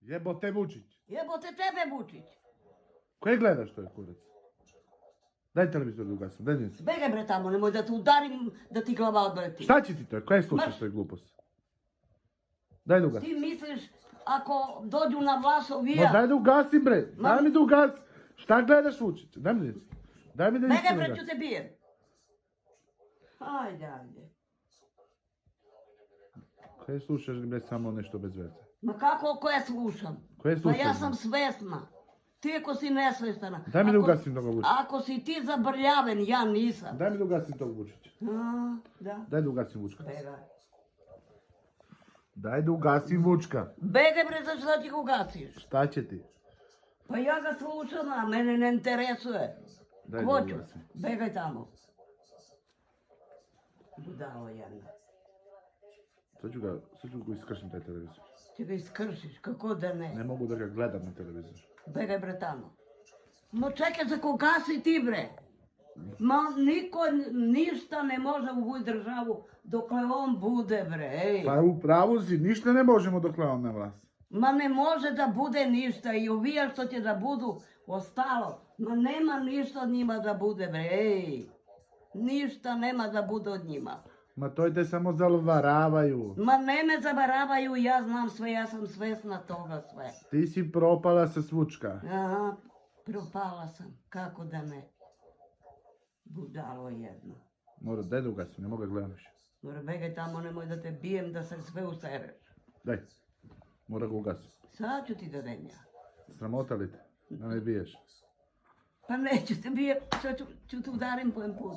Jebote Vučić. Jebote tebe, Vučić. Koje gledaš to je kurac? Daj televizor da ugasim, daj djecu. Begaj bre tamo, nemoj da te udarim, da ti glava odleti. Šta će ti to? Koje slušaš Marš. to je glupost? Daj da ugasim. Ti misliš, ako dođu na vlast Ma ovija... daj da ugasim bre, daj mi da ugasim. Šta gledaš Vučić? Daj mi djecu. Daj mi da Begaj djecu bre, ugasim. ću te bijem. Ajde. Koje slušaš bre samo nešto bez veze? Ma kako koje slušam? Koje Pa slušaš? ja sam svesna. Ti ako si nesvestana. Daj mi da ugasim toga Vučića. Ako si ti zabrljaven, ja nisam. Daj mi da ugasim tog Vučića. A, da. Daj da ugasim Vučka. Begaj. Daj da ugasim Vučka. Begaj bre, za šta ti ga ugasiš? Šta će ti? Pa ja ga slušam, a mene ne interesuje. Daj da Hoću. ugasim. Begaj tamo. Budalo jedna. Sad ću ga iskršim taj televizor. Ti ga iskršiš, kako da ne. Ne mogu da ga gledam na televizor. Begaj bre tamo. Ma čekaj, za koga si ti bre? Ma niko ništa ne može u ovu državu dokle on bude bre, ej. Pa u pravu si, ništa ne možemo dok on na vlast. Ma ne može da bude ništa i ovija što će da budu ostalo. Ma nema ništa od njima da bude bre, ej. Ništa nema da bude od njima. Ma to te samo zavaravaju. Ma ne me zavaravaju, ja znam sve, ja sam svesna toga sve. Ti si propala sa Svučka. Aha, propala sam, kako da ne. Budalo jedno. Mora, daj da ugasim, ne mogu ga gledam više. Mora begaj tamo, nemoj da te bijem, da se sve usereš. Daj, mora ga ugasim. Sad ću ti da dem ja. Sramota li te? Da me biješ. Pa neću te bijem, sad ću te udarim po jedan put.